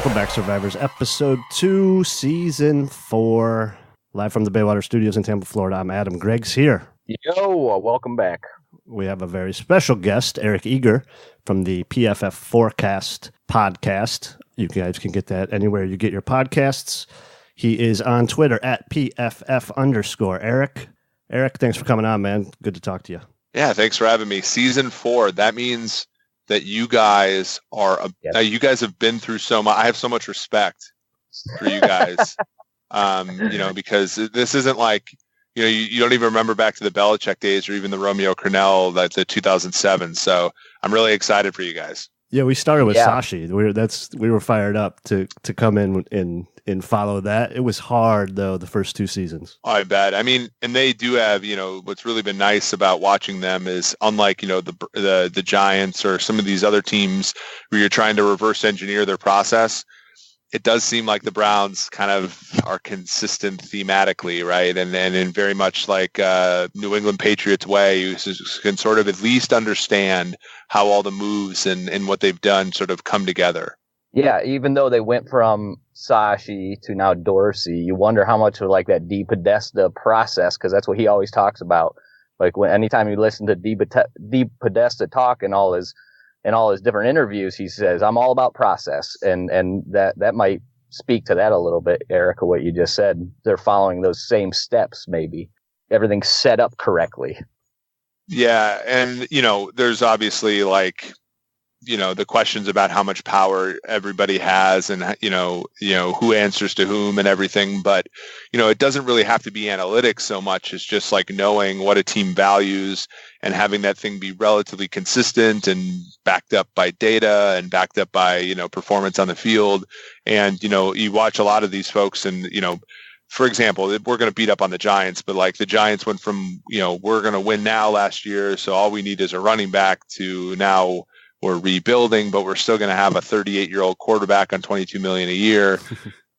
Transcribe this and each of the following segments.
Welcome back, Survivors, episode 2, season 4, live from the Baywater Studios in Tampa, Florida. I'm Adam. Greg's here. Yo, welcome back. We have a very special guest, Eric Eager, from the PFF Forecast podcast. You guys can get that anywhere you get your podcasts. He is on Twitter at PFF_. Eric, thanks for coming on, man. Good to talk to you. Yeah, thanks for having me. Season 4, that means that you guys are, you guys have been through so much. I have so much respect for you guys, because this isn't like, you don't even remember back to the Belichick days or even the Romeo Crennel, the 2007. So I'm really excited for you guys. Yeah, we started with Sashi. We were fired up to come in and follow that. It was hard though the first 2 seasons. Oh, I bet. I mean, and they do have, what's really been nice about watching them is unlike, the Giants or some of these other teams where you're trying to reverse engineer their process. It does seem like the Browns kind of are consistent thematically, right? And in very much like New England Patriots way, you can sort of at least understand how all the moves and what they've done sort of come together. Yeah, even though they went from Sashi to now Dorsey, you wonder how much of like that D Podesta process, because that's what he always talks about. Like anytime you listen to D Podesta talk in all his different interviews, he says, I'm all about process. And that might speak to that a little bit, Erica, what you just said. They're following those same steps, maybe. Everything's set up correctly. Yeah. And, there's obviously like, the questions about how much power everybody has and, who answers to whom and everything. But, it doesn't really have to be analytics so much. It's just like knowing what a team values and having that thing be relatively consistent and backed up by data and backed up by, performance on the field. And, you watch a lot of these folks and, for example, we're going to beat up on the Giants, but like the Giants went from, we're going to win now last year. So all we need is a running back to now we're rebuilding, but we're still going to have a 38-year-old quarterback on $22 million a year,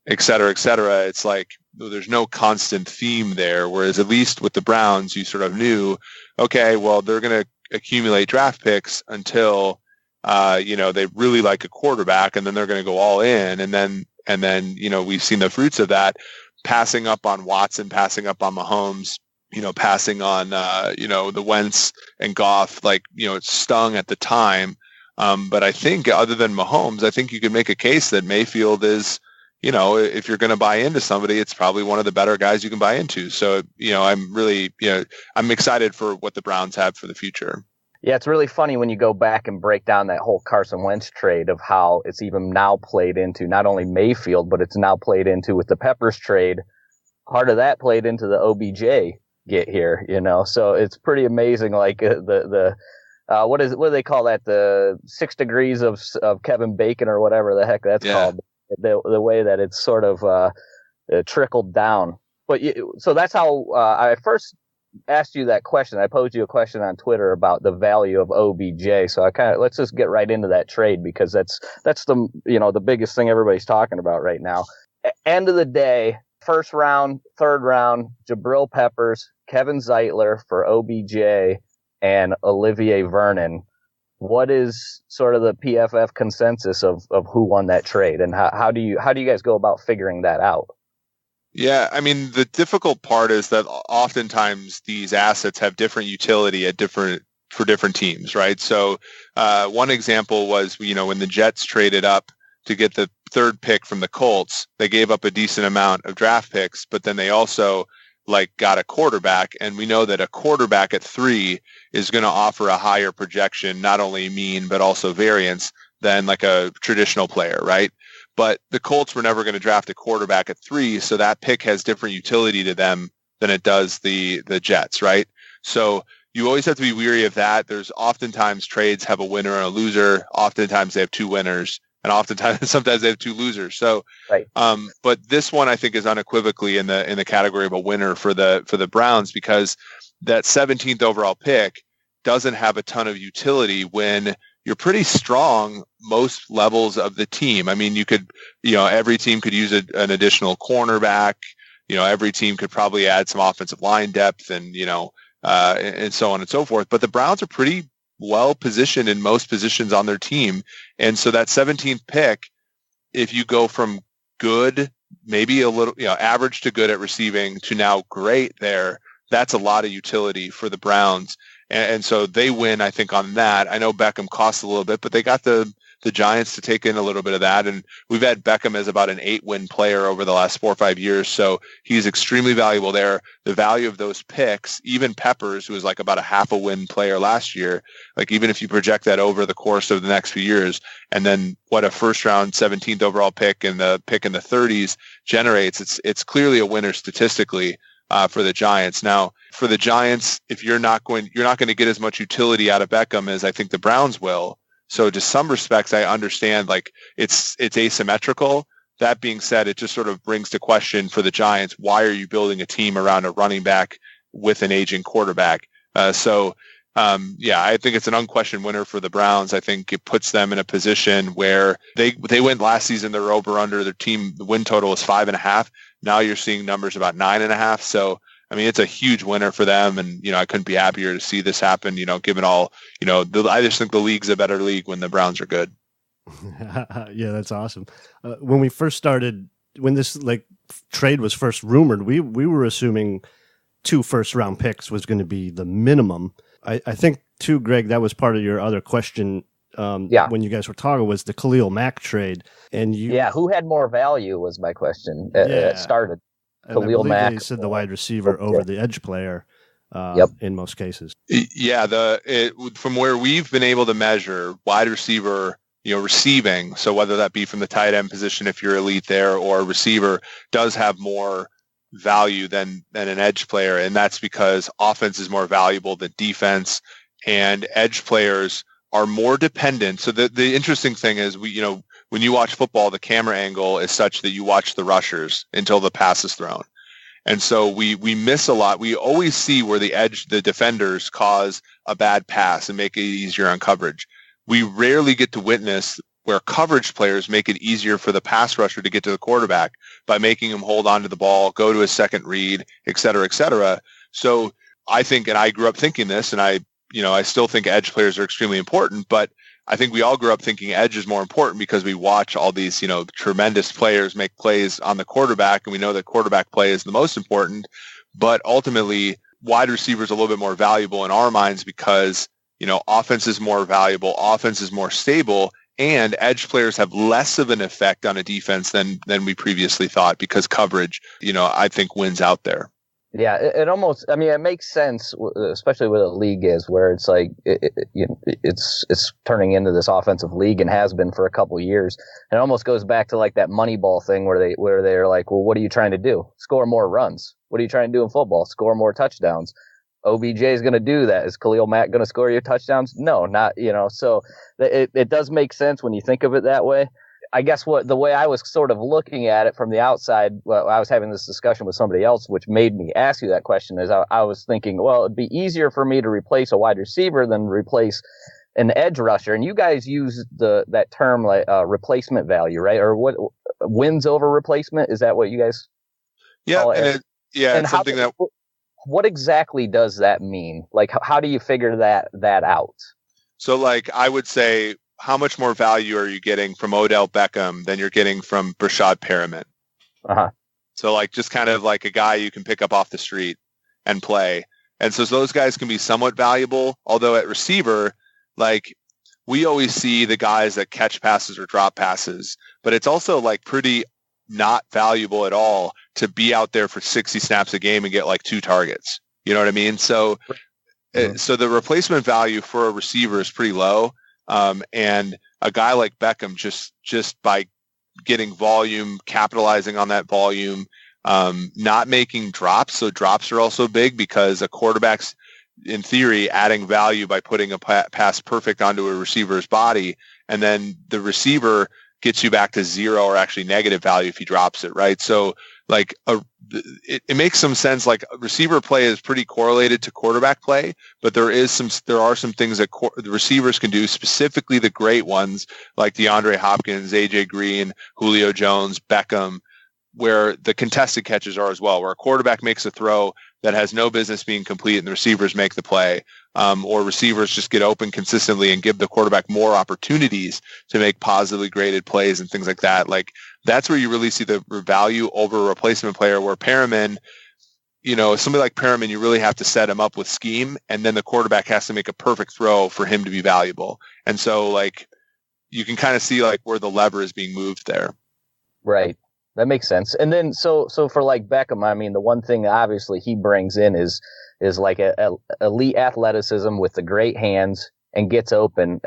et cetera, et cetera. It's like there's no constant theme there. Whereas at least with the Browns, you sort of knew, okay, well, they're going to accumulate draft picks until, they really like a quarterback, and then they're going to go all in. And then, we've seen the fruits of that, passing up on Watson, passing up on Mahomes, passing on, the Wentz and Goff, like, it stung at the time. But I think other than Mahomes, I think you could make a case that Mayfield is, if you're going to buy into somebody, it's probably one of the better guys you can buy into. So, I'm really, I'm excited for what the Browns have for the future. Yeah, it's really funny when you go back and break down that whole Carson Wentz trade of how it's even now played into not only Mayfield, but it's now played into with the Peppers trade. Part of that played into the OBJ get here, so it's pretty amazing. Like what do they call that? The 6 degrees of Kevin Bacon or whatever the heck that's called. The way that it's sort of trickled down. But so that's how I first asked you that question. I posed you a question on Twitter about the value of OBJ. So let's just get right into that trade, because that's the the biggest thing everybody's talking about right now. End of the day, first round, third round, Jabril Peppers, Kevin Zeitler for OBJ, and Olivier Vernon. What is sort of the PFF consensus of who won that trade, and how do you guys go about figuring that out? Yeah, I mean, the difficult part is that oftentimes these assets have different utility for different teams, right? So one example was, when the Jets traded up to get the 3rd pick from the Colts, they gave up a decent amount of draft picks, but then they also got a quarterback, and we know that a quarterback at 3 is going to offer a higher projection, not only mean but also variance, than like a traditional player, right? But the Colts were never going to draft a quarterback at 3, so that pick has different utility to them than it does the Jets, right? So you always have to be weary of that. There's oftentimes trades have a winner and a loser. Oftentimes they have 2 winners, and sometimes they have 2 losers. So, right. But this one I think is unequivocally in the category of a winner for the Browns, because that 17th overall pick doesn't have a ton of utility when you're pretty strong most levels of the team. I mean, you could, every team could use an additional cornerback. Every team could probably add some offensive line depth and so on and so forth. But the Browns are pretty well positioned in most positions on their team. And so that 17th pick if you go from good, maybe a little, average to good at receiving to now great there, that's a lot of utility for the Browns. And so they win, I think, on that. I know Beckham costs a little bit, but they got the Giants to take in a little bit of that. And we've had Beckham as about an 8-win player over the last 4 or 5 years. So he's extremely valuable there. The value of those picks, even Peppers, who was like about a half a win player last year, like even if you project that over the course of the next few years, and then what a first round 17th overall pick and the pick in the 30s generates, it's clearly a winner statistically. For the Giants. Now, for the Giants, if you're not going to get as much utility out of Beckham as I think the Browns will. So to some respects, I understand like it's asymmetrical. That being said, it just sort of brings to question for the Giants, why are you building a team around a running back with an aging quarterback? I think it's an unquestioned winner for the Browns. I think it puts them in a position where they went last season, their over under their team, the win total was 5.5. Now you're seeing numbers about 9.5. So, I mean, it's a huge winner for them. And, I couldn't be happier to see this happen, given all, I just think the league's a better league when the Browns are good. Yeah, that's awesome. When we first started, when this trade was first rumored, we were assuming 2 first-round picks was going to be the minimum. I think, too, Greg, that was part of your other question when you guys were talking, was the Khalil Mack trade. And who had more value was my question. It started. And Khalil Mack. They said the wide receiver over the edge player in most cases. Yeah, from where we've been able to measure wide receiver, receiving, so whether that be from the tight end position if you're elite there, or receiver, does have more value than an edge player, and that's because offense is more valuable than defense, and edge players are more dependent. So the interesting thing is when you watch football, the camera angle is such that you watch the rushers until the pass is thrown. And so we miss a lot. We always see where the defenders cause a bad pass and make it easier on coverage. We rarely get to witness where coverage players make it easier for the pass rusher to get to the quarterback by making him hold on to the ball, go to a second read, et cetera, et cetera. So I think, and I grew up thinking this, and I still think edge players are extremely important, but I think we all grew up thinking edge is more important because we watch all these, tremendous players make plays on the quarterback, and we know that quarterback play is the most important. But ultimately, wide receiver is a little bit more valuable in our minds because, offense is more valuable, offense is more stable, and edge players have less of an effect on a defense than we previously thought because coverage, I think wins out there. Yeah, it almost, it makes sense, especially with a league is where it's like, it's turning into this offensive league and has been for a couple of years. And it almost goes back to like that Moneyball thing where they're like, well, what are you trying to do? Score more runs. What are you trying to do in football? Score more touchdowns. OBJ is going to do that. Is Khalil Mack going to score your touchdowns? No, not, so it does make sense when you think of it that way. I guess the way I was sort of looking at it from the outside, well, I was having this discussion with somebody else, which made me ask you that question, is I was thinking, well, it'd be easier for me to replace a wide receiver than replace an edge rusher. And you guys use that term like replacement value, right? Or what, wins over replacement? Is that what you guys call it? And it's something that. What exactly does that mean? Like, how do you figure that out? So, like, I would say, how much more value are you getting from Odell Beckham than you're getting from Brashad Perriman? Uh-huh. So, like, just kind of like a guy you can pick up off the street and play. And so those guys can be somewhat valuable, although at receiver, like, we always see the guys that catch passes or drop passes, but it's also, like, pretty not valuable at all to be out there for 60 snaps a game and get like 2 targets. You know what I mean? So, so the replacement value for a receiver is pretty low. And a guy like Beckham, just by getting volume, capitalizing on that volume, not making drops. So drops are also big because a quarterback's, in theory, adding value by putting a pass perfect onto a receiver's body. And then the receiver gets you back to 0 or actually negative value if he drops it, right? So like it makes some sense. Like receiver play is pretty correlated to quarterback play, but there are some things that the receivers can do, specifically the great ones like DeAndre Hopkins, AJ Green, Julio Jones, Beckham, where the contested catches are as well, where a quarterback makes a throw, that has no business being complete and the receivers make the play, or receivers just get open consistently and give the quarterback more opportunities to make positively graded plays and things like that. Like, that's where you really see the value over a replacement player, where Perriman, somebody like Perriman, you really have to set him up with scheme, and then the quarterback has to make a perfect throw for him to be valuable. And so, like, you can kind of see like where the lever is being moved there. Right. That makes sense. And then so for like Beckham, I mean, the one thing obviously he brings in is like a elite athleticism with the great hands and gets open.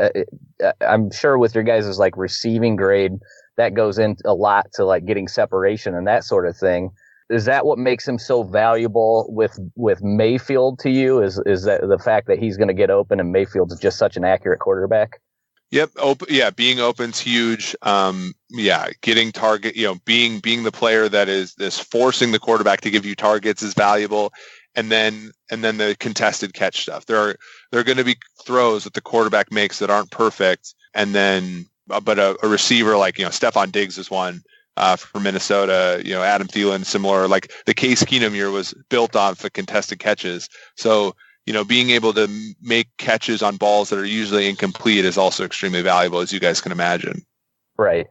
I'm sure with your guys' like receiving grade, that goes in a lot to like getting separation and that sort of thing. Is that what makes him so valuable with Mayfield to you? Is that the fact that he's going to get open and Mayfield's just such an accurate quarterback? Yep. Being open's huge. Getting target, being the player that is forcing the quarterback to give you targets is valuable. And then the contested catch stuff. There are going to be throws that the quarterback makes that aren't perfect. And then, but a receiver like, Stephon Diggs is one for Minnesota, Adam Thielen, similar, like the Case Keenum year was built off the contested catches. So, being able to make catches on balls that are usually incomplete is also extremely valuable, as you guys can imagine. Right.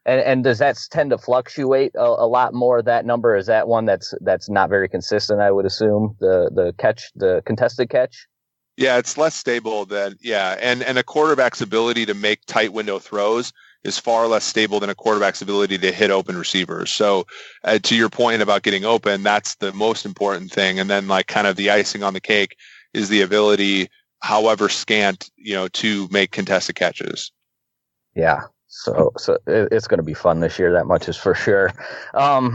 And does that tend to fluctuate a lot more? That number, is that one that's not very consistent, I would assume, the contested catch? Yeah, it's less stable than, and a quarterback's ability to make tight window throws is far less stable than a quarterback's ability to hit open receivers. So to your point about getting open, that's the most important thing. And then like kind of the icing on the cake is the ability, however scant, to make contested catches. Yeah. So it's going to be fun this year. That much is for sure. I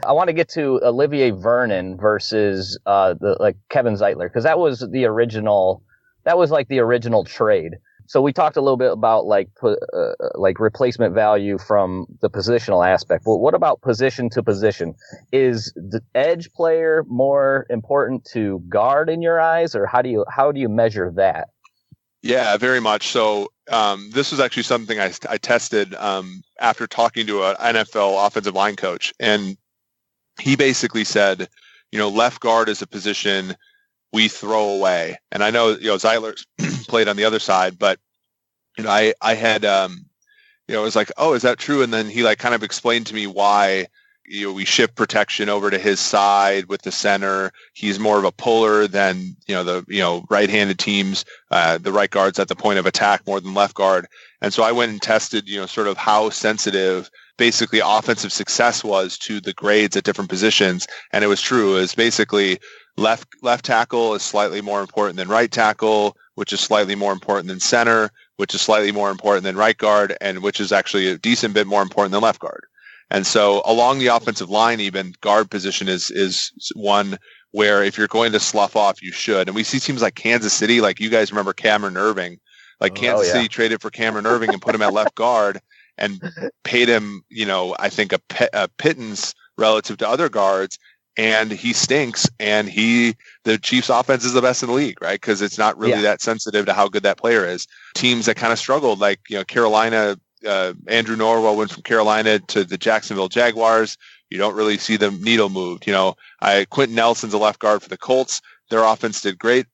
want to get to Olivier Vernon versus Kevin Zeitler, because that was the original. That was like the original trade. So we talked a little bit about like replacement value from the positional aspect. But what about position to position? Is the edge player more important to guard in your eyes, or how do you measure that? Yeah, very much so. This was actually something I tested after talking to an NFL offensive line coach, and he basically said, left guard is a position we throw away. And I know, Zeitler's played on the other side, but, I had, it was like, oh, is that true? And then he like kind of explained to me why, we shift protection over to his side with the center. He's more of a puller than, the right-handed teams, the right guard's at the point of attack more than left guard. And so I went and tested, sort of how sensitive basically offensive success was to the grades at different positions. And it was true. It was basically left tackle is slightly more important than right tackle, which is slightly more important than center, which is slightly more important than right guard, and which is actually a decent bit more important than left guard. And so along the offensive line, even guard position is one where if you're going to slough off, you should. And we see teams like Kansas City, like you guys remember Cameron Irving, Kansas City traded for Cameron Irving and put him at left guard and paid him, I think a pittance relative to other guards. And he stinks, and the Chiefs offense is the best in the league, right? Because it's not really that sensitive to how good that player is. Teams that kind of struggled, like, Carolina, Andrew Norwell went from Carolina to the Jacksonville Jaguars. You don't really see the needle moved. Quentin Nelson's a left guard for the Colts. Their offense did great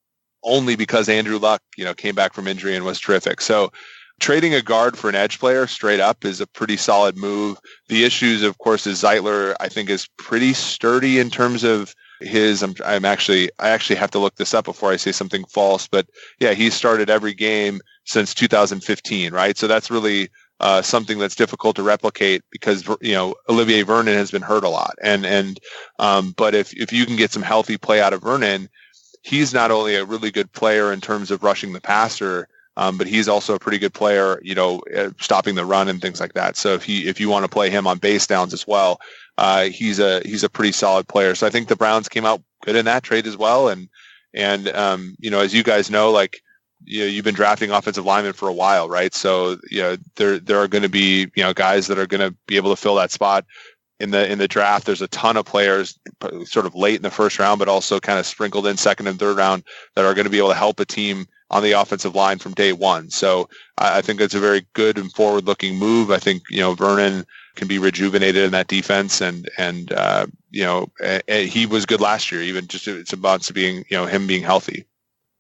only because Andrew Luck, came back from injury and was terrific. So trading a guard for an edge player straight up is a pretty solid move. The issues, of course, is Zeitler, I think, is pretty sturdy in terms of his. I actually have to look this up before I say something false, but yeah, he started every game since 2015, right? So that's really something that's difficult to replicate because Olivier Vernon has been hurt a lot, but if you can get some healthy play out of Vernon, he's not only a really good player in terms of rushing the passer, but he's also a pretty good player, stopping the run and things like that. So if you want to play him on base downs as well, he's a pretty solid player. So I think the Browns came out good in that trade as well. And as you guys know, like, you've been drafting offensive linemen for a while, right? So, there are going to be, guys that are going to be able to fill that spot in the draft. There's a ton of players sort of late in the first round, but also kind of sprinkled in second and third round that are going to be able to help a team on the offensive line from day one. So I think it's a very good and forward-looking move. I think, Vernon can be rejuvenated in that defense, and he was good last year. Even just it's about being him being healthy.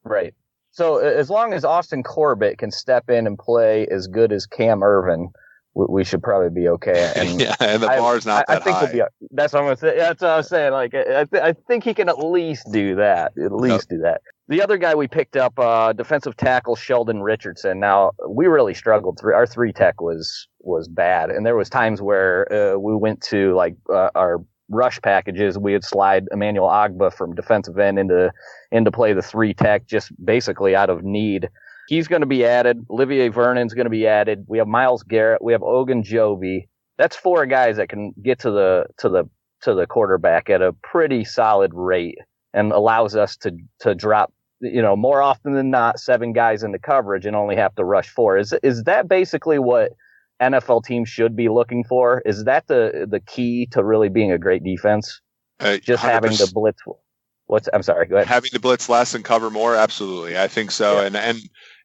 Right. So as long as Austin Corbett can step in and play as good as Cam Irvin, we should probably be okay. And and the bar's not that high. We'll be. That's what I'm gonna say. That's what I was saying. Like I think he can at least do that. Do that. The other guy we picked up, defensive tackle Sheldon Richardson. Now we really struggled. Our 3-tech was bad, and there was times where we went to our rush packages. We would slide Emmanuel Agba from defensive end into play the 3-tech just basically out of need. He's going to be added. Olivier Vernon's going to be added. We have Myles Garrett. We have Ogunjobi. That's 4 guys that can get to the quarterback at a pretty solid rate and allows us to drop, more often than not, 7 guys into coverage and only have to rush 4. Is that basically what NFL teams should be looking for? Is that the key to really being a great defense? Just 100%. Having the blitz. I'm sorry. Go ahead. Having to blitz less and cover more. Absolutely. I think so. Yeah.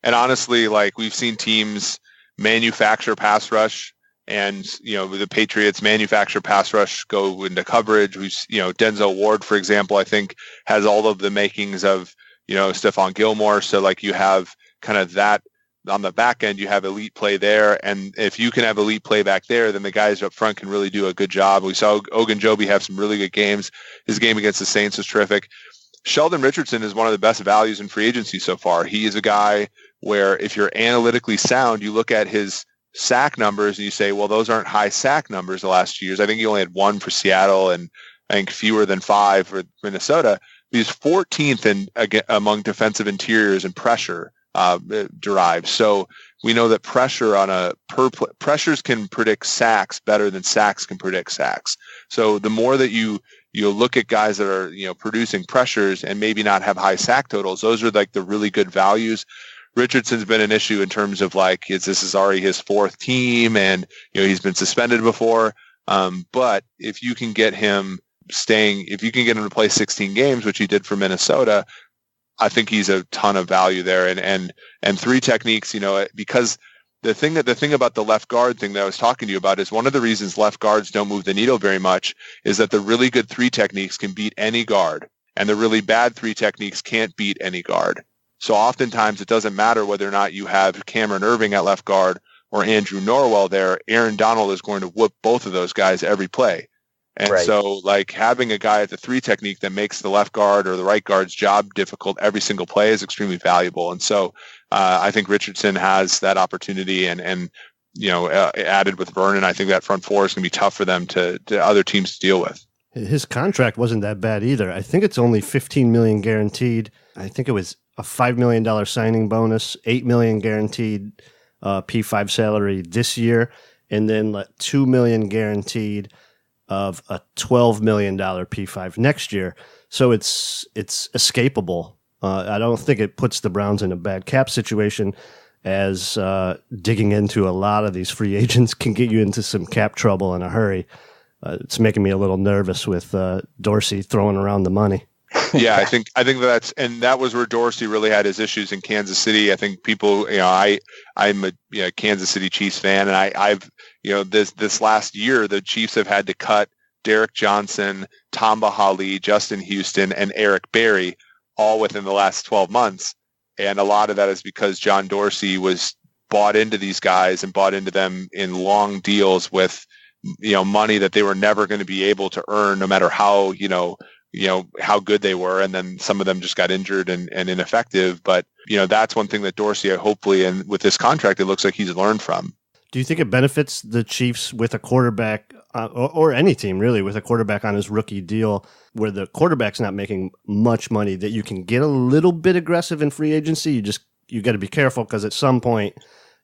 And honestly, we've seen teams manufacture pass rush, and the Patriots manufacture pass rush, go into coverage. We've Denzel Ward, for example, I think has all of the makings of Stephon Gilmore. So you have kind of that on the back end. You have elite play there, and if you can have elite play back there, then the guys up front can really do a good job. We saw Ogunjobi have some really good games. His game against the Saints was terrific. Sheldon Richardson is one of the best values in free agency so far. He is a guy where if you're analytically sound, you look at his sack numbers and you say, well, those aren't high sack numbers the last 2 years. I think he only had 1 for Seattle and I think fewer than 5 for Minnesota. He's 14th among defensive interiors in pressure derived. So we know that pressure on pressures can predict sacks better than sacks can predict sacks. So the more that you look at guys that are producing pressures and maybe not have high sack totals, those are the really good values. Richardson's been an issue in terms of this is already his 4th team, and he's been suspended before. But if you can get him to play 16 games, which he did for Minnesota, I think he's a ton of value there. And 3 techniques, because the thing about the left guard thing that I was talking to you about is one of the reasons left guards don't move the needle very much is that the really good 3 techniques can beat any guard, and the really bad 3 techniques can't beat any guard. So oftentimes it doesn't matter whether or not you have Cameron Irving at left guard or Andrew Norwell there. Aaron Donald is going to whoop both of those guys every play. And right. So having a guy at the 3 technique that makes the left guard or the right guard's job difficult every single play is extremely valuable. And so I think Richardson has that opportunity, and added with Vernon, I think that front 4 is going to be tough for them to other teams to deal with. His contract wasn't that bad either. I think it's only $15 million guaranteed. I think it was a $5 million signing bonus, $8 million guaranteed P5 salary this year, and then $2 million guaranteed of a $12 million P5 next year. So it's escapable. I don't think it puts the Browns in a bad cap situation, as digging into a lot of these free agents can get you into some cap trouble in a hurry. It's making me a little nervous with Dorsey throwing around the money. Yeah, I think that was where Dorsey really had his issues in Kansas City. I think people, I'm a Kansas City Chiefs fan, and I've this last year the Chiefs have had to cut Derek Johnson, Tamba Hali, Justin Houston, and Eric Berry all within the last 12 months. And a lot of that is because John Dorsey was bought into these guys and bought into them in long deals with money that they were never going to be able to earn, no matter how how good they were. And then some of them just got injured and ineffective. But, that's one thing that Dorsey, hopefully, and with this contract, it looks like he's learned from. Do you think it benefits the Chiefs with a quarterback, or any team really, with a quarterback on his rookie deal, where the quarterback's not making much money, that you can get a little bit aggressive in free agency? You got to be careful, because at some point,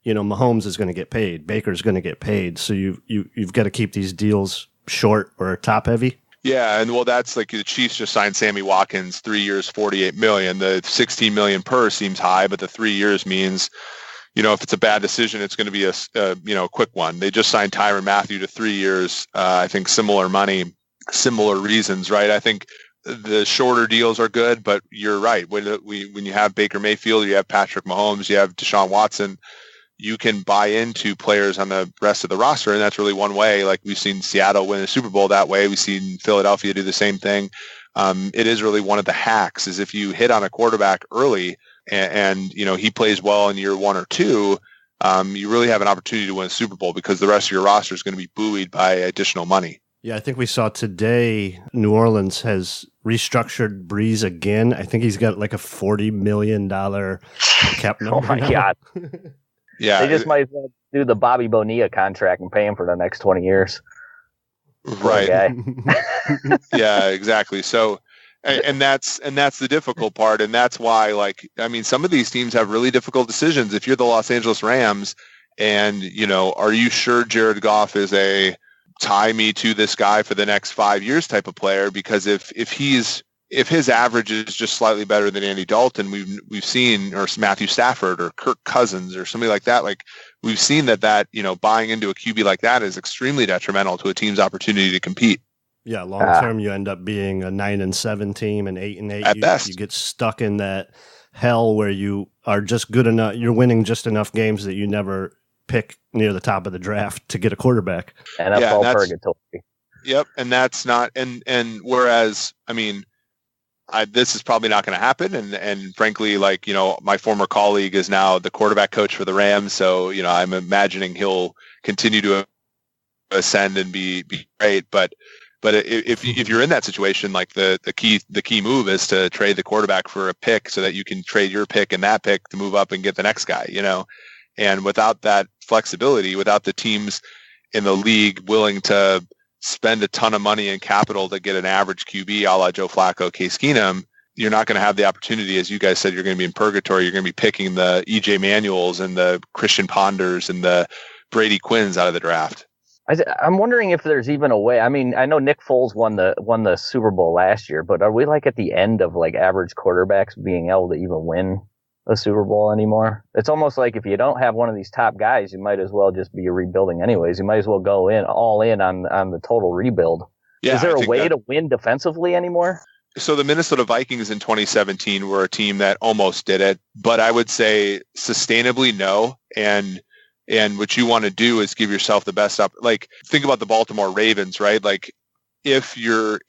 Mahomes is going to get paid, Baker's going to get paid, so you've got to keep these deals short or top heavy. Yeah, and that's the Chiefs just signed Sammy Watkins, 3 years, $48 million. The $16 million per seems high, but the 3 years means, if it's a bad decision, it's going to be a quick one. They just signed Tyrann Mathieu to 3 years. I think similar money, similar reasons, right? I think the shorter deals are good, but you're right. When you have Baker Mayfield, you have Patrick Mahomes, you have Deshaun Watson, you can buy into players on the rest of the roster. And that's really one way. Like we've seen Seattle win a Super Bowl that way. We've seen Philadelphia do the same thing. It is really one of the hacks is if you hit on a quarterback early and he plays well in year 1 or 2, you really have an opportunity to win a Super Bowl because the rest of your roster is going to be buoyed by additional money. Yeah, I think we saw today New Orleans has restructured Breeze again. I think he's got like a $40 million cap number. Oh, my God. Yeah. They just might as well do the Bobby Bonilla contract and pay him for the next 20 years. Right. Yeah, exactly. So, and that's the difficult part. And that's why, some of these teams have really difficult decisions. If you're the Los Angeles Rams and, are you sure Jared Goff is a tie me to this guy for the next 5 years type of player? Because if his average is just slightly better than Andy Dalton, we've seen, or Matthew Stafford or Kirk Cousins or somebody like that, we've seen that buying into a QB like that is extremely detrimental to a team's opportunity to compete. Yeah, long term, you end up being a 9-7 team, and 8-8. At best, you get stuck in that hell where you are just good enough. You're winning just enough games that you never pick near the top of the draft to get a quarterback. NFL purgatory. Yep, and that's not and whereas this is probably not going to happen, and frankly, my former colleague is now the quarterback coach for the Rams, so I'm imagining he'll continue to ascend and be great, but if you're in that situation, the key move is to trade the quarterback for a pick so that you can trade your pick and that pick to move up and get the next guy, and without that flexibility, without the teams in the league willing to spend a ton of money and capital to get an average QB a la Joe Flacco, Case Keenum, you're not going to have the opportunity. As you guys said, you're going to be in purgatory. You're going to be picking the EJ Manuels and the Christian Ponders and the Brady Quinns out of the draft. I'm wondering if there's even a way. I know Nick Foles won the Super Bowl last year, but are we at the end of average quarterbacks being able to even win a Super Bowl anymore? It's almost like if you don't have one of these top guys, you might as well just be rebuilding anyways. You might as well go all in on the total rebuild. Yeah, is there a way to win defensively anymore? So the Minnesota Vikings in 2017 were a team that almost did it, but I would say sustainably no. And what you want to do is give yourself the best up. Think about the Baltimore Ravens, right? If your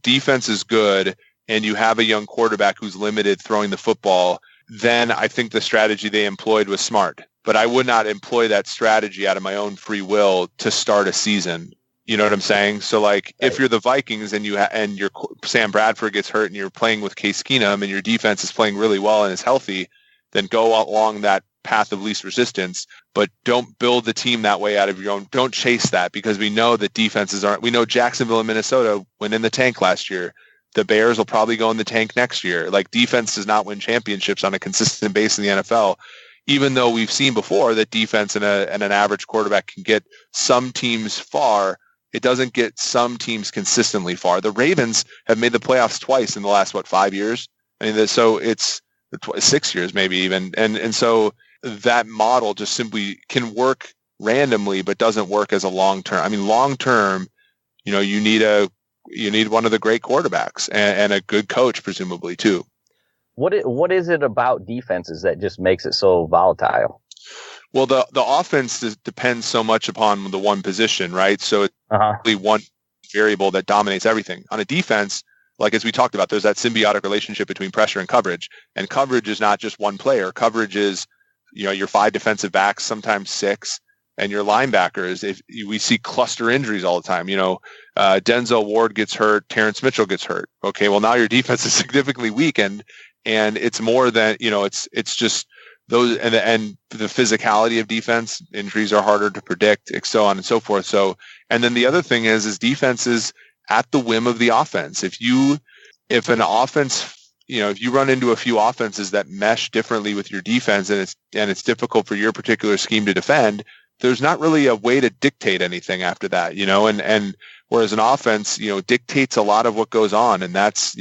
defense is good and you have a young quarterback who's limited throwing the football, then I think the strategy they employed was smart. But I would not employ that strategy out of my own free will to start a season. You know what I'm saying? So if you're the Vikings and and your Sam Bradford gets hurt and you're playing with Case Keenum and your defense is playing really well and is healthy, then go along that path of least resistance, but don't build the team that way out of your own. Don't chase that, because we know that defenses aren't. We know Jacksonville and Minnesota went in the tank last year. The Bears will probably go in the tank next year. Defense does not win championships on a consistent base in the NFL, even though we've seen before that defense and an average quarterback can get some teams far. It doesn't get some teams consistently far. The Ravens have made the playoffs twice in the last, 5 years? So it's 6 years maybe even. And so that model just simply can work randomly, but doesn't work as a long-term. Long-term, you need one of the great quarterbacks and a good coach, presumably too. What is it about defenses that just makes it so volatile? Well, the offense depends so much upon the one position, right? So it's really one variable that dominates everything. On a defense, as we talked about, there's that symbiotic relationship between pressure and coverage is not just one player. Coverage is, your 5 defensive backs, sometimes 6, and your linebackers. If we see cluster injuries all the time, Denzel Ward gets hurt, Terrence Mitchell gets hurt. Okay, well now your defense is significantly weakened, and it's more than it's just those and the physicality of defense. Injuries are harder to predict, so on and so forth. So, and then the other thing is defense is at the whim of the offense. If an offense, if you run into a few offenses that mesh differently with your defense, and it's difficult for your particular scheme to defend, there's not really a way to dictate anything after that, and whereas an offense, dictates a lot of what goes on. And that's,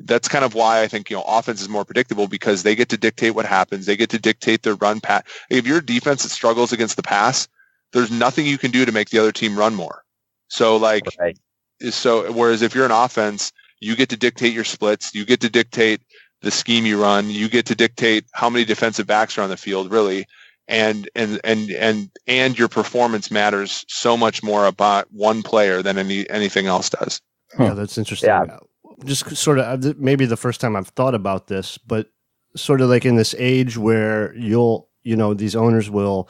that's kind of why I think, offense is more predictable, because they get to dictate what happens. They get to dictate their run pass. If your defense struggles against the pass, there's nothing you can do to make the other team run more. So whereas if you're an offense, you get to dictate your splits. You get to dictate the scheme you run. You get to dictate how many defensive backs are on the field, really. And your performance matters so much more about one player than anything else does. Yeah, that's interesting. Yeah. Just sort of maybe the first time I've thought about this, but sort of like in this age where these owners will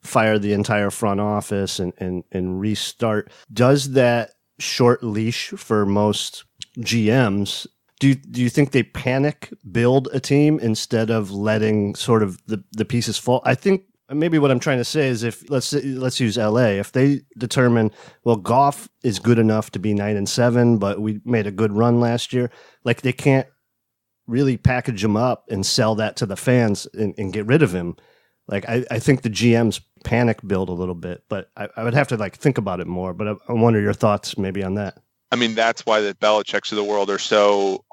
fire the entire front office and restart. Does that short leash for most GMs? Do you think they panic build a team instead of letting sort of the pieces fall? I think maybe what I'm trying to say is if let's use LA, if they determine, well, Goff is good enough to be 9-7, but we made a good run last year, like they can't really package him up and sell that to the fans and get rid of him. Like I think the GMs panic build a little bit, but I would have to like think about it more. But I wonder your thoughts maybe on that. I mean, that's why the Belichick's of the world are so,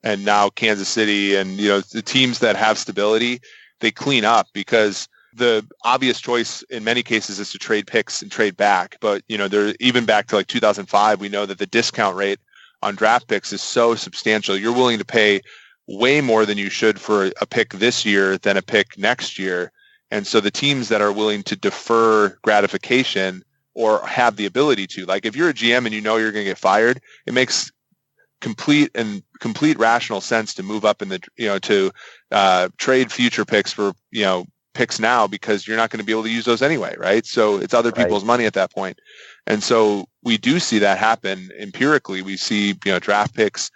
and now Kansas City and the teams that have stability, they clean up because the obvious choice in many cases is to trade picks and trade back. But they're even back to like 2005. We know that the discount rate on draft picks is so substantial. You're willing to pay way more than you should for a pick this year than a pick next year. And so the teams that are willing to defer gratification or have the ability to, like if you're a GM and you're going to get fired, it makes complete rational sense to move up in the, to trade future picks for, picks now because you're not going to be able to use those anyway, right? So it's other people's money at that point. And so we do see that happen empirically. We see, draft picks,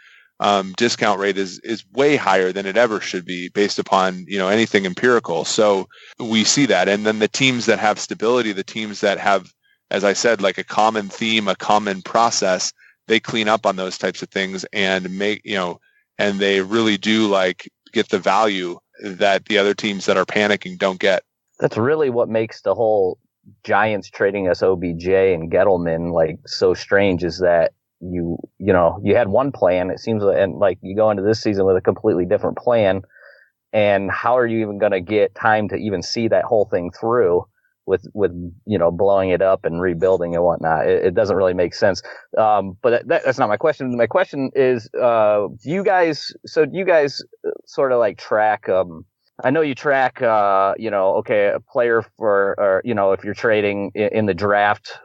discount rate is way higher than it ever should be based upon, anything empirical. So we see that. And then the teams that have stability, the teams that have, as I said, like a common theme, a common process, they clean up on those types of things and make, and they really do like get the value that the other teams that are panicking don't get. That's really what makes the whole Giants trading us OBJ and Gettleman like so strange is that you had one plan, it seems, and like you go into this season with a completely different plan, and how are you even going to get time to even see that whole thing through with blowing it up and rebuilding and whatnot? It doesn't really make sense. But that's not my question. My question is, do you guys sort of like track? I know you track, a player for, or, if you're trading in the draft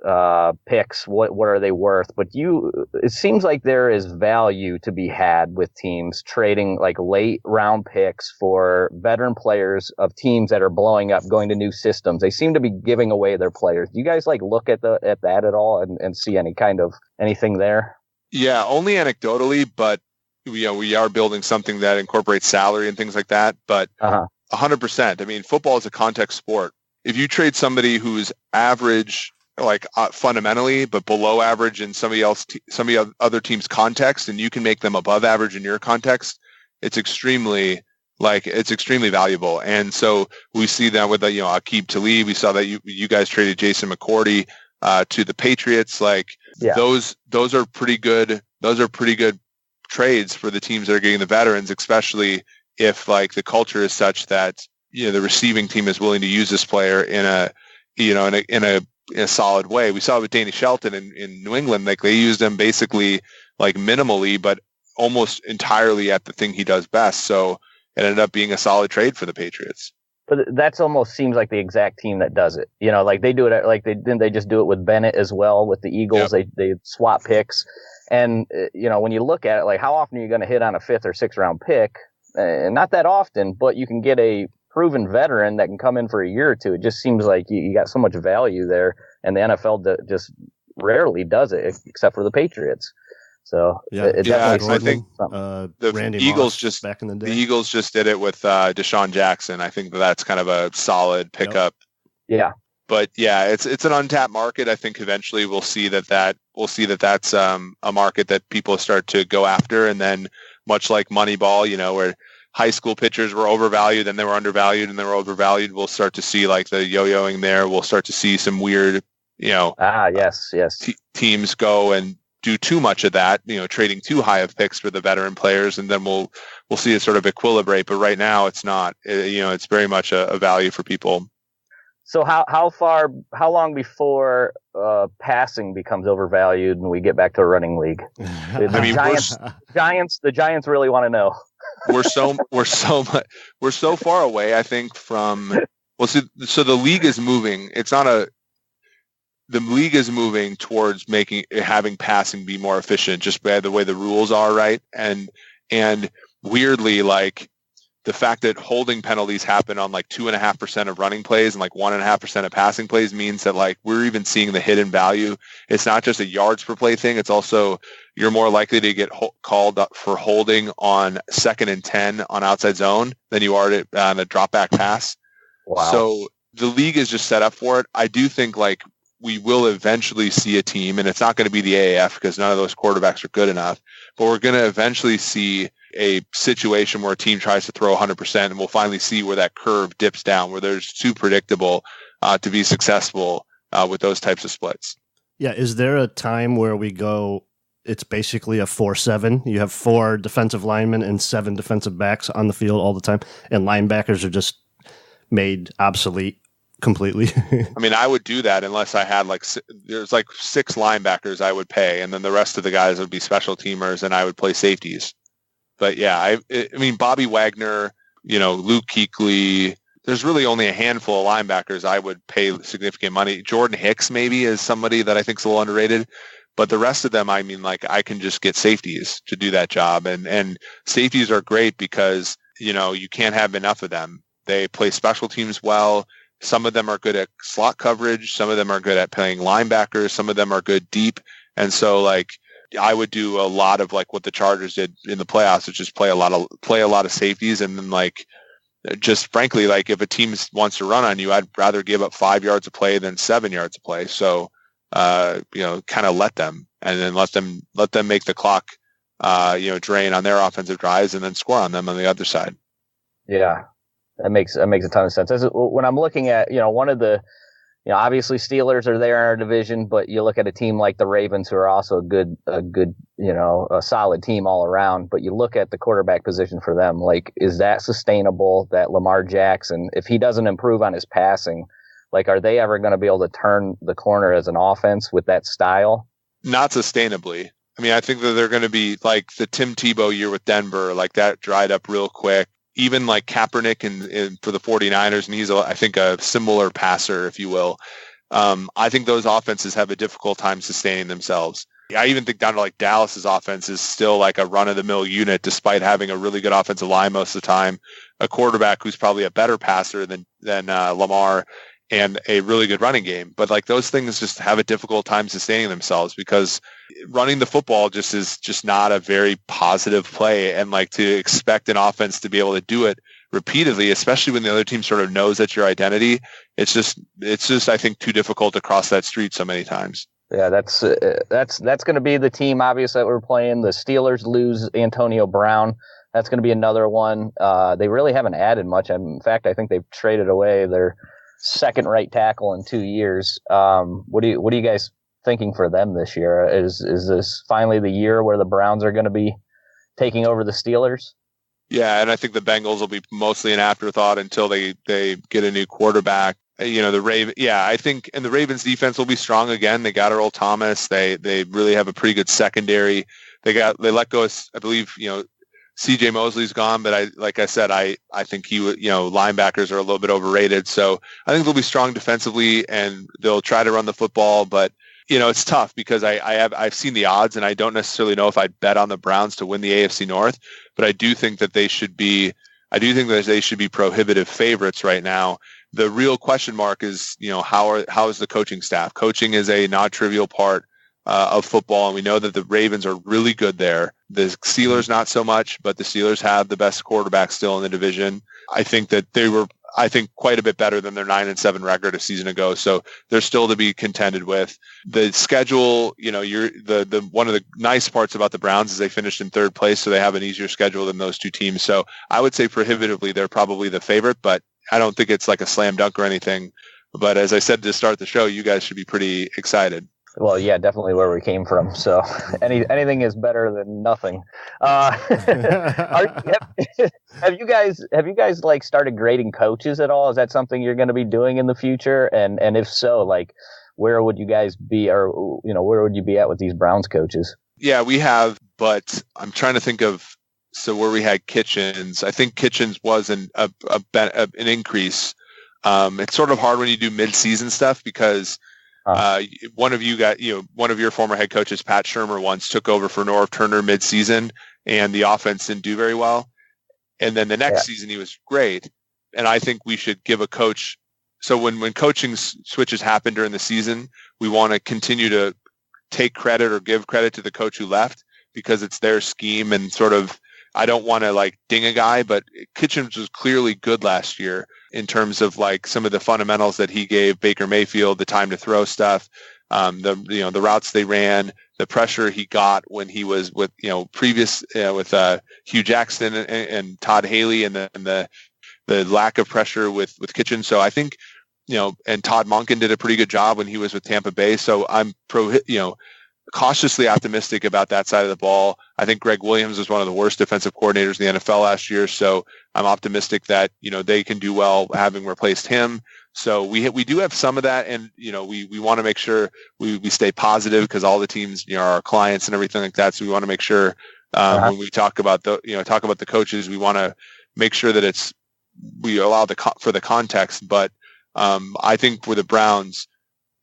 picks, what are they worth? But it seems like there is value to be had with teams trading like late round picks for veteran players of teams that are blowing up, going to new systems. They seem to be giving away their players. Do you guys like look at that at all and see any kind of anything there? Yeah, only anecdotally, but we are building something that incorporates salary and things like that, but 100%. I mean, football is a context sport. If you trade somebody who's average, like fundamentally, but below average in somebody other team's context, and you can make them above average in your context, it's extremely valuable. And so we see that with Aqib Talib. We saw that you guys traded Jason McCourty to the Patriots. Those are pretty good. Those are pretty good trades for the teams that are getting the veterans, especially if like the culture is such that the receiving team is willing to use this player in a solid way. We saw it with Danny Shelton in New England. Like they used him basically like minimally, but almost entirely at the thing he does best. So it ended up being a solid trade for the Patriots. But that's almost seems like the exact team that does it. Like they do it. Like didn't they just do it with Bennett as well with the Eagles? Yep. They swap picks. And, when you look at it, like how often are you going to hit on a 5th or 6th round pick? Not that often, but you can get a proven veteran that can come in for a year or two. It just seems like you got so much value there, and the NFL just rarely does it, except for the Patriots. So it definitely I think the Eagles just back in the day. The Eagles just did it with Deshaun Jackson. I think that's kind of a solid pickup. Yep. Yeah. But yeah, it's an untapped market. I think eventually we'll see that's a market that people start to go after, and then much like Moneyball, where high school pitchers were overvalued, then they were undervalued, and they were overvalued. We'll start to see like the yo-yoing there. We'll start to see some weird, yes, teams go and do too much of that, trading too high of picks for the veteran players, and then we'll see it sort of equilibrate. But right now, it's not. It's very much a value for people. So how long before passing becomes overvalued and we get back to a running league? The Giants really want to know. we're so far away, I think, from so the league is moving. The league is moving towards having passing be more efficient just by the way the rules are, right? And weirdly, like the fact that holding penalties happen on like 2.5% of running plays and like 1.5% of passing plays means that like we're even seeing the hidden value. It's not just a yards per play thing. It's also you're more likely to get called up for holding on 2nd and 10 on outside zone than you are on a drop back pass. Wow. So the league is just set up for it. I do think like we will eventually see a team, and it's not going to be the AAF because none of those quarterbacks are good enough, but we're going to eventually see a situation where a team tries to throw 100%, and we'll finally see where that curve dips down, where there's too predictable to be successful with those types of splits. Yeah. Is there a time where we go, it's basically a 4-7? You have 4 defensive linemen and 7 defensive backs on the field all the time, and linebackers are just made obsolete completely. I mean, I would do that unless I had there's like 6 linebackers I would pay, and then the rest of the guys would be special teamers, and I would play safeties. But yeah, I mean, Bobby Wagner, Luke Kuechly, there's really only a handful of linebackers I would pay significant money. Jordan Hicks maybe is somebody that I think is a little underrated, but the rest of them, I mean, like I can just get safeties to do that job. And safeties are great because, you can't have enough of them. They play special teams well. Some of them are good at slot coverage. Some of them are good at playing linebackers. Some of them are good deep. And so like, I would do a lot of like what the Chargers did in the playoffs, which is play a lot of safeties. And then like, just frankly, like if a team wants to run on you, I'd rather give up 5 yards of play than 7 yards of play. So, kind of let them, and then let them make the clock, drain on their offensive drives and then score on them on the other side. Yeah, that makes a ton of sense. When I'm looking at, one of the, obviously Steelers are there in our division, but you look at a team like the Ravens, who are also a good, a solid team all around. But you look at the quarterback position for them, like, is that sustainable? That Lamar Jackson, if he doesn't improve on his passing, like, are they ever going to be able to turn the corner as an offense with that style? Not sustainably. I mean, I think that they're going to be like the Tim Tebow year with Denver, like that dried up real quick. Even like Kaepernick in for the 49ers, and he's, I think, a similar passer, if you will. I think those offenses have a difficult time sustaining themselves. I even think down to like Dallas's offense is still like a run-of-the-mill unit, despite having a really good offensive line most of the time, a quarterback who's probably a better passer than Lamar, and a really good running game. But like those things just have a difficult time sustaining themselves because running the football just is just not a very positive play. And like to expect an offense to be able to do it repeatedly, especially when the other team sort of knows that's your identity, it's just I think too difficult to cross that street so many times. Yeah, that's going to be the team obviously that we're playing. The Steelers lose Antonio Brown. That's going to be another one. They really haven't added much. In fact, I think they've traded away their second right tackle in 2 years. What are you guys thinking for them this year? Is this finally the year where the Browns are going to be taking over the Steelers? Yeah, and I think the Bengals will be mostly an afterthought until they get a new quarterback. I think, and the Ravens defense will be strong again. They got Earl Thomas. They really have a pretty good secondary. They let go of, I believe, CJ Mosley's gone, but I think linebackers are a little bit overrated. So I think they'll be strong defensively and they'll try to run the football, but it's tough because I've seen the odds and I don't necessarily know if I'd bet on the Browns to win the AFC North, but I do think that they should be prohibitive favorites right now. The real question mark is, how is the coaching staff? Coaching is a not trivial part of football, and we know that the Ravens are really good there. The Steelers not so much, but the Steelers have the best quarterback still in the division. I think that they were, quite a bit better than their 9-7 record a season ago. So they're still to be contended with. The schedule, the one of the nice parts about the Browns is they finished in third place, so they have an easier schedule than those two teams. So I would say prohibitively they're probably the favorite, but I don't think it's like a slam dunk or anything. But as I said to start the show, you guys should be pretty excited. Well, yeah, definitely where we came from. So anything is better than nothing. Have you guys like started grading coaches at all? Is that something you're going to be doing in the future? And if so, like, where would you guys be, or where would you be at with these Browns coaches? Yeah, we have, but I'm trying to think of so where we had Kitchens, I think Kitchens was an increase. It's sort of hard when you do mid-season stuff because one of your former head coaches, Pat Shermer, once took over for Norv Turner mid-season, and the offense didn't do very well. And then the next season he was great. And I think we should give a coach. So when coaching switches happen during the season, we want to continue to take credit or give credit to the coach who left because it's their scheme and sort of, I don't want to like ding a guy, but Kitchens was clearly good last year in terms of like some of the fundamentals that he gave Baker Mayfield, the time to throw stuff, the routes they ran, the pressure he got when he was with previous with Hugh Jackson and Todd Haley and the lack of pressure with Kitchens. So I think and Todd Monken did a pretty good job when he was with Tampa Bay. So I'm cautiously optimistic about that side of the ball. I think Greg Williams was one of the worst defensive coordinators in the NFL last year. So I'm optimistic that, they can do well having replaced him. So we do have some of that. And, we want to make sure we stay positive because all the teams, are our clients and everything like that. So we want to make sure when we talk about the coaches, we want to make sure that we allow for the context. But I think for the Browns,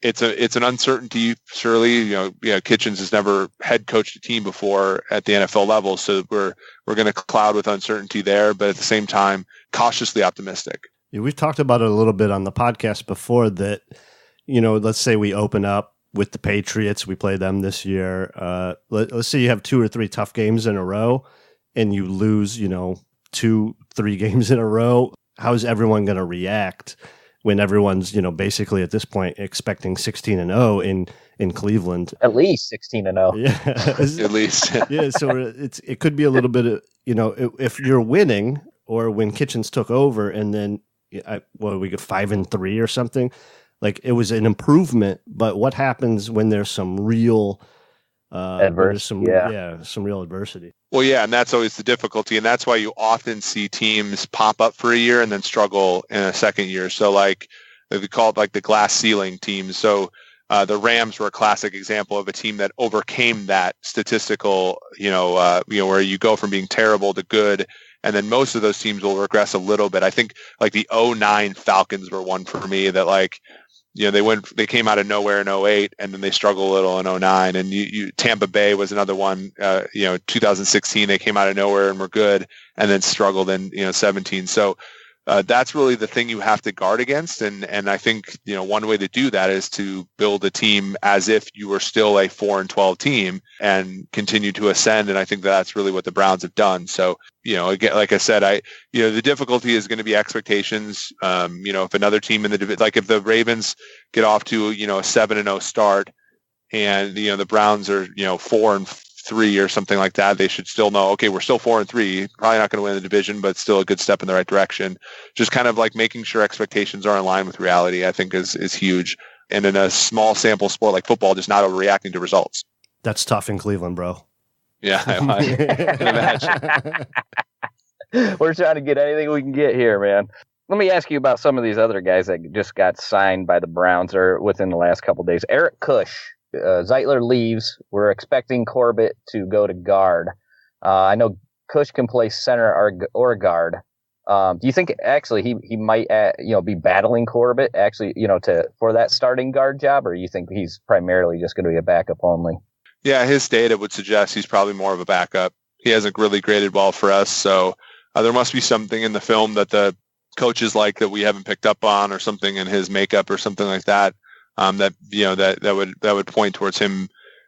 it's an uncertainty. Surely, Kitchens has never head coached a team before at the NFL level, so we're going to cloud with uncertainty there. But at the same time, cautiously optimistic. Yeah, we've talked about it a little bit on the podcast before. That let's say we open up with the Patriots, we play them this year. Let's say you have 2 or 3 tough games in a row, and you lose 2-3 games in a row. How is everyone going to react when everyone's, basically at this point expecting 16-0 in Cleveland? At least 16-0. Yeah. At least. Yeah. So it could be a little bit of, if you're winning or when Kitchens took over and then we get 5-3 or something, like it was an improvement. But what happens when there's some real some real adversity? Well, yeah, and that's always the difficulty, and that's why you often see teams pop up for a year and then struggle in a second year. So, like they call it like the glass ceiling teams. So the Rams were a classic example of a team that overcame that statistical, where you go from being terrible to good, and then most of those teams will regress a little bit. I think like the 2009 Falcons were one for me that like. They came out of nowhere in 2008 and then they struggled a little in 2009. And Tampa Bay was another one, 2016, they came out of nowhere and were good and then struggled in, 2017. So that's really the thing you have to guard against. And I think, one way to do that is to build a team as if you were still a 4-12 team and continue to ascend. And I think that's really what the Browns have done. So, again, like I said, the difficulty is going to be expectations. If another team in the like if the Ravens get off to, a 7-0 start and, the Browns are, 4-3 or something like that, they should still know, okay, we're still 4-3, probably not going to win the division, but still a good step in the right direction. Just kind of like making sure expectations are in line with reality, I think is huge. And in a small sample sport like football, just not overreacting to results. That's tough in Cleveland, bro. Yeah, I can imagine. We're trying to get anything we can get here, man. Let me ask you about some of these other guys that just got signed by the Browns or within the last couple of days. Eric Kush, Zeitler leaves. We're expecting Corbett to go to guard. I know Kush can play center or guard. Do you think actually he might be battling Corbett actually for that starting guard job, or you think he's primarily just going to be a backup only? Yeah, his data would suggest he's probably more of a backup. He hasn't really graded well for us, so there must be something in the film that the coaches like that we haven't picked up on, or something in his makeup or something like that. That would point towards him,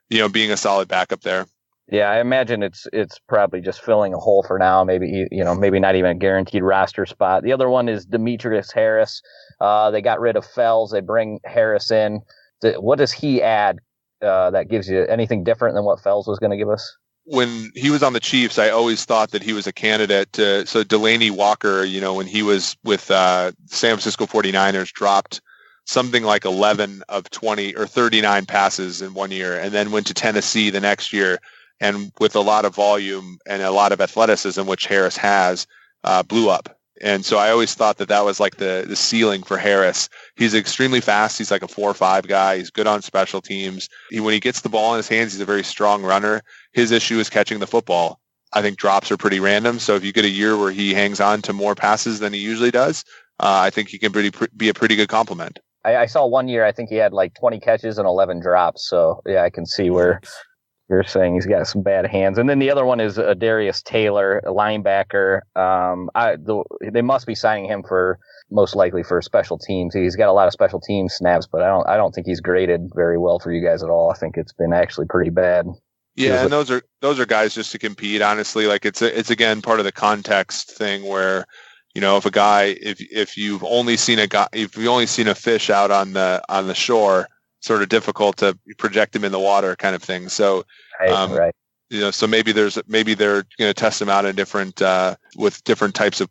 being a solid backup there. Yeah, I imagine it's probably just filling a hole for now. Maybe maybe not even a guaranteed roster spot. The other one is Demetrius Harris. They got rid of Fells. They bring Harris in. What does he add that gives you anything different than what Fells was going to give us? When he was on the Chiefs, I always thought that he was a candidate to. So Delaney Walker, when he was with San Francisco 49ers, dropped something like 11 of 20 or 39 passes in 1 year, and then went to Tennessee the next year. And with a lot of volume and a lot of athleticism, which Harris has, blew up. And so I always thought that was like the ceiling for Harris. He's extremely fast. He's like a 4-5 guy. He's good on special teams. When he gets the ball in his hands, he's a very strong runner. His issue is catching the football. I think drops are pretty random. So if you get a year where he hangs on to more passes than he usually does, I think he can be a pretty good compliment. I saw one year, I think he had like 20 catches and 11 drops. So, yeah, I can see where you're saying he's got some bad hands. And then the other one is Darius Taylor, a linebacker. They must be signing him for most likely for special teams. He's got a lot of special teams snaps, but I don't think he's graded very well for you guys at all. I think it's been actually pretty bad. Yeah, and those are guys just to compete. Honestly, like it's again part of the context thing where, if a guy, if you've only seen a fish out on the shore, sort of difficult to project him in the water, kind of thing. So, right. So maybe they're going to test him out in different with different types of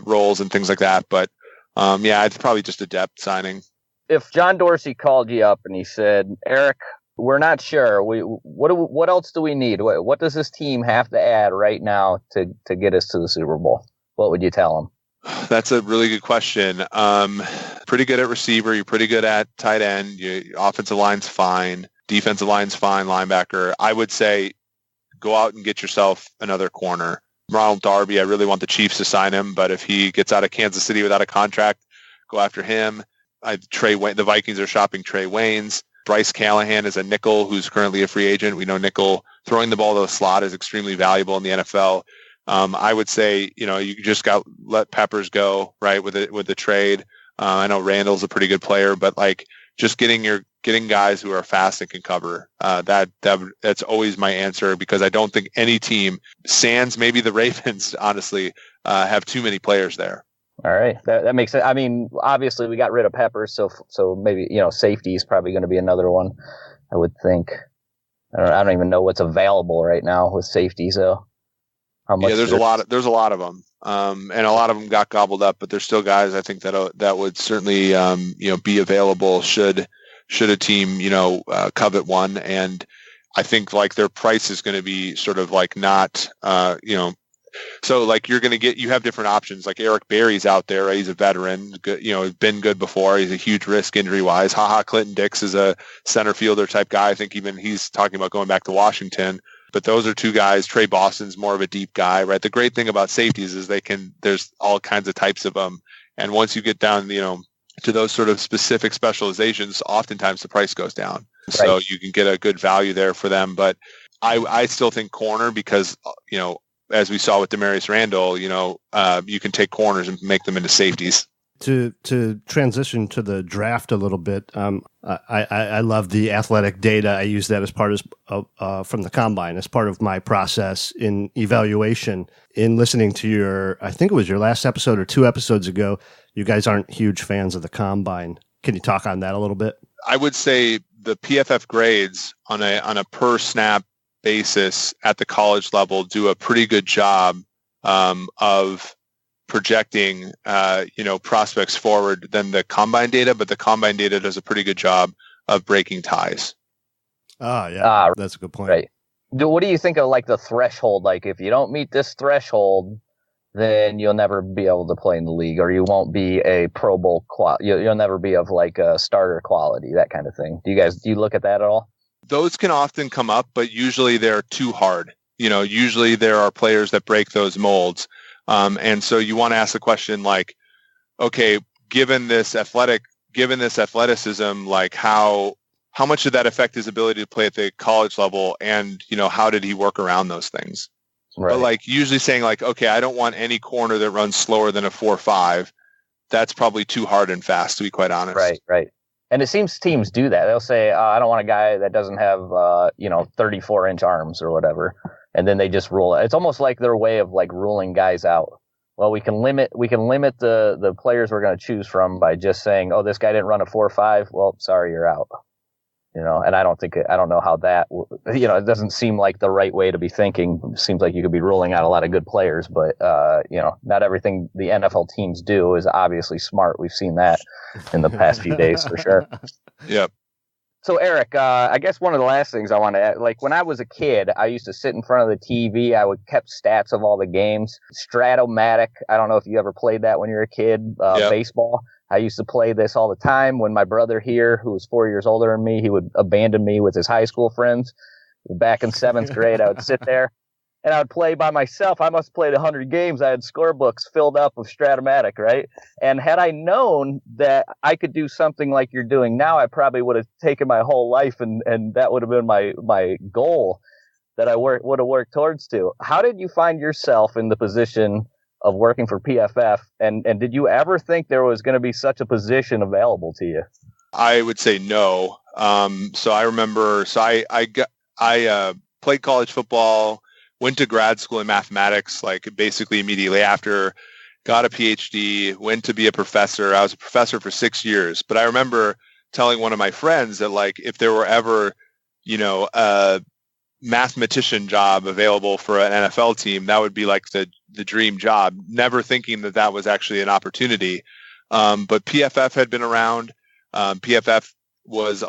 roles and things like that. But it's probably just a depth signing. If John Dorsey called you up and he said, Eric, we're not sure. What else do we need? What does this team have to add right now to get us to the Super Bowl? What would you tell him? That's a really good question. Pretty good at receiver. You're pretty good at tight end. Your offensive line's fine. Defensive line's fine. Linebacker. I would say go out and get yourself another corner. Ronald Darby, I really want the Chiefs to sign him, but if he gets out of Kansas City without a contract, go after him. The Vikings are shopping Trey Waynes. Bryce Callahan is a nickel who's currently a free agent. We know nickel throwing the ball to the slot is extremely valuable in the NFL. I would say, you just got let Peppers go, right, with the trade. I know Randall's a pretty good player, but like just getting guys who are fast and can cover. That's always my answer, because I don't think any team, sans maybe the Ravens, honestly, have too many players there. All right, that makes sense. I mean, obviously we got rid of Peppers, so maybe safety is probably going to be another one. I would think. I don't even know what's available right now with safety. So how much? Yeah, there's a lot of them, and a lot of them got gobbled up. But there's still guys I think that would certainly be available should a team covet one. And I think like their price is going to be sort of like not So like you have different options. Like Eric Berry's out there, right? He's a veteran, good, been good before. He's a huge risk injury wise. Clinton Dix is a center fielder type guy. I think even he's talking about going back to Washington. But those are two guys. Trey Boston's more of a deep guy, right? The great thing about safeties is there's all kinds of types of them. And once you get down, to those sort of specific specializations, oftentimes the price goes down. Right. So you can get a good value there for them. But I still think corner, because, as we saw with Demarius Randall, you can take corners and make them into safeties. To transition to the draft a little bit, I love the athletic data. I use that as part of from the combine as part of my process in evaluation. In listening to I think it was your last episode or 2 episodes ago, you guys aren't huge fans of the combine. Can you talk on that a little bit? I would say the PFF grades on a per snap basis at the college level do a pretty good job of projecting prospects forward than the combine data, but the combine data does a pretty good job of breaking ties. That's a good point. Right. What do you think of like the threshold? Like if you don't meet this threshold, then you'll never be able to play in the league, or you won't be a Pro Bowl you'll never be of like a starter quality, that kind of thing. Do you look at that at all? Those can often come up, but usually they're too hard. Usually there are players that break those molds. And so you want to ask the question like, okay, given this athleticism, like how much did that affect his ability to play at the college level? And, how did he work around those things? Right. But like usually saying like, okay, I don't want any corner that runs slower than a 4.5. That's probably too hard and fast, to be quite honest. Right. And it seems teams do that. They'll say, I don't want a guy that doesn't have, 34-inch arms or whatever. And then they just rule it. It's almost like their way of like ruling guys out. Well, we can limit the players we're going to choose from by just saying, oh, this guy didn't run a 4.5. Well, sorry, you're out. And I don't know how that, it doesn't seem like the right way to be thinking. It seems like you could be ruling out a lot of good players, but, not everything the NFL teams do is obviously smart. We've seen that in the past few days for sure. Yep. So Eric, I guess one of the last things I want to add, like when I was a kid, I used to sit in front of the TV. I would kept stats of all the games. Stratomatic. I don't know if you ever played that when you were a kid, baseball. I used to play this all the time when my brother here, who was 4 years older than me, he would abandon me with his high school friends. Back in 7th grade, I would sit there and I'd play by myself. I must have played 100 games. I had scorebooks filled up with Stratomatic, right? And had I known that I could do something like you're doing now, I probably would have taken my whole life, and that would have been my goal that I would have worked towards to. How did you find yourself in the position of working for PFF, and did you ever think there was going to be such a position available to you? I would say no. So I remember, I played college football, went to grad school in mathematics, like basically immediately after, got a PhD, went to be a professor. I was a professor for 6 years, but I remember telling one of my friends that, like, if there were ever, a mathematician job available for an NFL team, that would be like the dream job, never thinking that was actually an opportunity. But PFF had been around. PFF was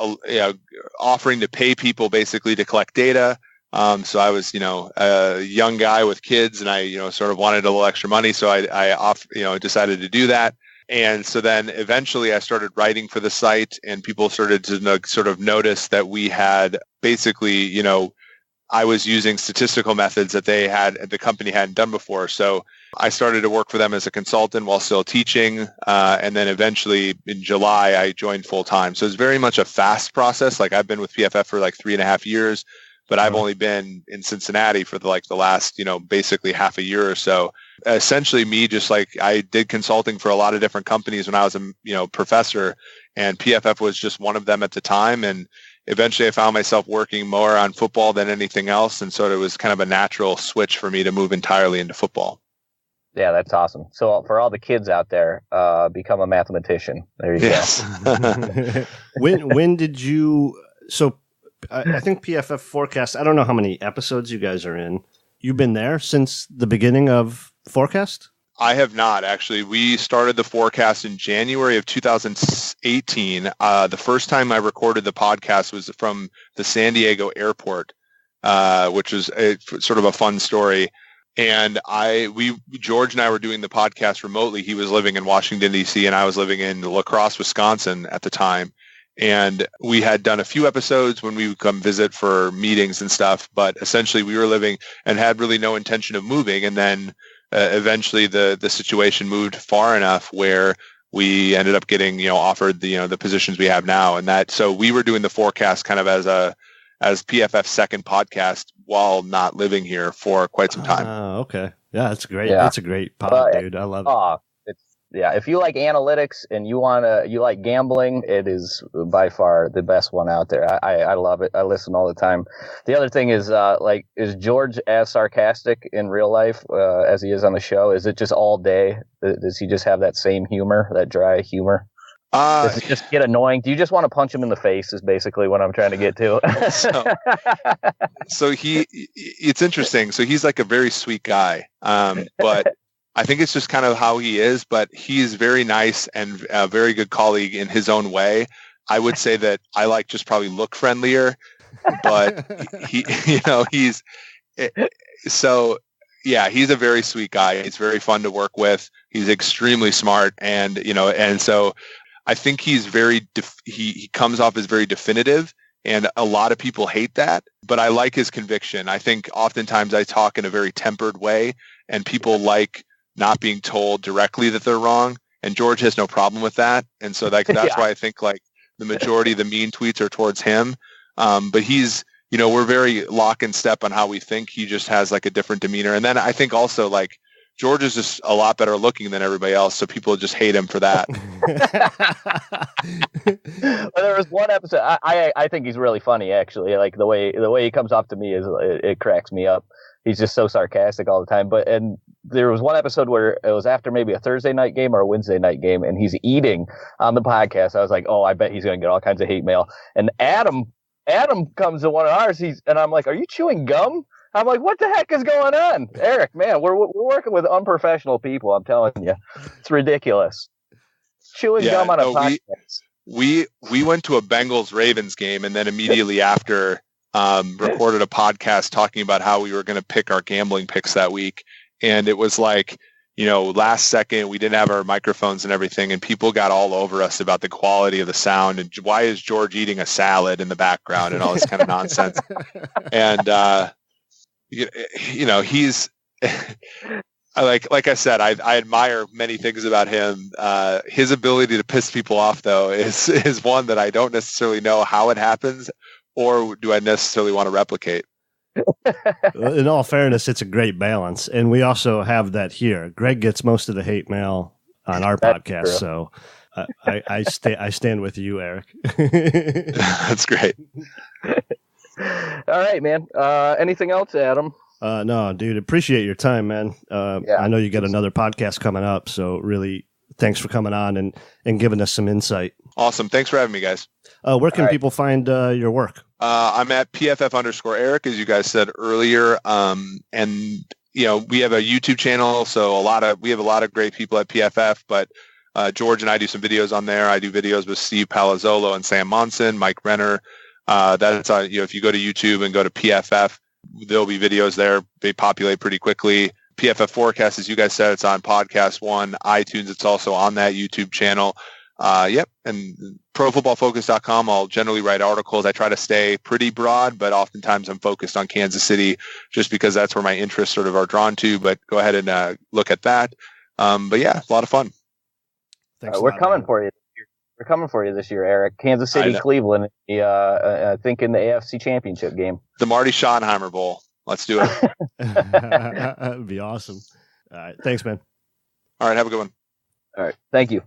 offering to pay people basically to collect data. So I was, a young guy with kids, and I, sort of wanted a little extra money. So I decided to do that. And so then eventually I started writing for the site, and people started to sort of notice that we had basically, I was using statistical methods that the company hadn't done before. So I started to work for them as a consultant while still teaching. And then eventually in July, I joined full time. So it's very much a fast process. Like, I've been with PFF for like 3.5 years, but I've only been in Cincinnati for the last, basically half a year or so. Essentially me, just like, I did consulting for a lot of different companies when I was a, professor, and PFF was just one of them at the time. And eventually I found myself working more on football than anything else. And so it was kind of a natural switch for me to move entirely into football. Yeah, that's awesome. So for all the kids out there, become a mathematician. There you go. When did you, so I think PFF Forecast, I don't know how many episodes you guys are in. You've been there since the beginning of Forecast? I have not, actually. We started the Forecast in January of 2018. The first time I recorded the podcast was from the San Diego airport, which was sort of a fun story. And George and I were doing the podcast remotely. He was living in Washington, D.C., and I was living in La Crosse, Wisconsin at the time. And we had done a few episodes when we would come visit for meetings and stuff, but essentially we were living and had really no intention of moving. And then eventually the situation moved far enough where we ended up getting, offered the positions we have now. And so we were doing the Forecast kind of as PFF's second podcast while not living here for quite some time. Okay. Yeah, that's great. Yeah. That's a great pod, dude. I love it. Yeah, if you like analytics and you like gambling, it is by far the best one out there. I love it. I listen all the time. The other thing is, is George as sarcastic in real life as he is on the show? Is it just all day? Does he just have that same humor, that dry humor? Does it just get annoying? Do you just want to punch him in the face is basically what I'm trying to get to. So it's interesting. So he's like a very sweet guy, but I think it's just kind of how he is, but he's very nice and a very good colleague in his own way. I would say that I just probably look friendlier, but he's a very sweet guy. He's very fun to work with. He's extremely smart. And so I think he's he comes off as very definitive, and a lot of people hate that, but I like his conviction. I think oftentimes I talk in a very tempered way, and people like not being told directly that they're wrong, and George has no problem with that. And so that's why I think the majority of the mean tweets are towards him. But he's, we're very lock and step on how we think. He just has a different demeanor. And then I think also George is just a lot better looking than everybody else, so people just hate him for that. Well, there was one episode. I think he's really funny, actually. Like the way he comes off to me it cracks me up. He's just so sarcastic all the time. And there was one episode where it was after maybe a Thursday night game or a Wednesday night game, and he's eating on the podcast. I was like, oh, I bet he's going to get all kinds of hate mail. And Adam comes to one of ours. And I'm like, are you chewing gum? I'm like, what the heck is going on? Eric, man, we're working with unprofessional people. I'm telling you, it's ridiculous. Chewing gum on a podcast. We went to a Bengals-Ravens game, and then immediately after recorded a podcast talking about how we were going to pick our gambling picks that week. And it was last second, we didn't have our microphones and everything, and people got all over us about the quality of the sound and why is George eating a salad in the background and all this kind of nonsense. And you know, he's like I said, I admire many things about him. His ability to piss people off, though, is one that I don't necessarily know how it happens, or do I necessarily want to replicate. In all fairness, it's a great balance, and we also have that here. Greg gets most of the hate mail on our podcast, true. so I stand with you, Eric. That's great. All right, man. Anything else, Adam? No, dude, appreciate your time, man. I know you got another podcast coming up, so really thanks for coming on and giving us some insight. Awesome. Thanks for having me, guys. Where can people find your work? I'm at PFF_Eric, as you guys said earlier. And, you know, we have a YouTube channel, so we have a lot of great people at PFF, but George and I do some videos on there. I do videos with Steve Palazzolo and Sam Monson, Mike Renner. That's on, you know, if you go to YouTube and go to PFF, there'll be videos there. They populate pretty quickly. PFF Forecast, as you guys said, it's on Podcast One, iTunes. It's also on that YouTube channel. Yep. And ProFootballFocus.com, I'll generally write articles. I try to stay pretty broad, but oftentimes I'm focused on Kansas City just because that's where my interests sort of are drawn to. But go ahead and look at that. But yeah, a lot of fun. Thanks we're coming for you. We're coming for you this year, Eric. Kansas City, Cleveland, I think in the AFC Championship game. The Marty Schottenheimer Bowl. Let's do it. That would be awesome. All right. Thanks, man. All right. Have a good one. All right. Thank you.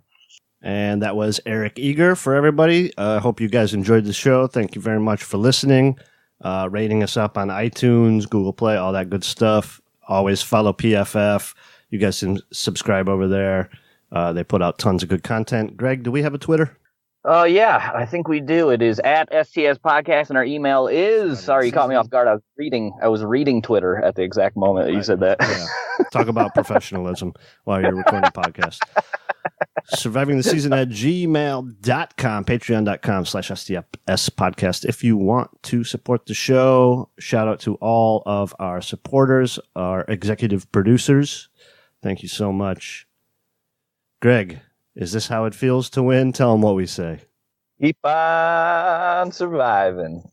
And that was Eric Eager for everybody. I hope you guys enjoyed the show. Thank you very much for listening, rating us up on iTunes, Google Play, all that good stuff. Always follow PFF. You guys can subscribe over there. They put out tons of good content. Greg, do we have a Twitter? Yeah, I think we do. It is at STS Podcast, and our email is. Sorry, you caught me off guard. I was reading Twitter at the exact moment that you said that. Yeah. Talk about professionalism while you're recording a podcast. Surviving the season at gmail.com, patreon.com/STS podcast. If you want to support the show, shout out to all of our supporters, our executive producers. Thank you so much. Greg, is this how it feels to win? Tell them what we say. Keep on surviving.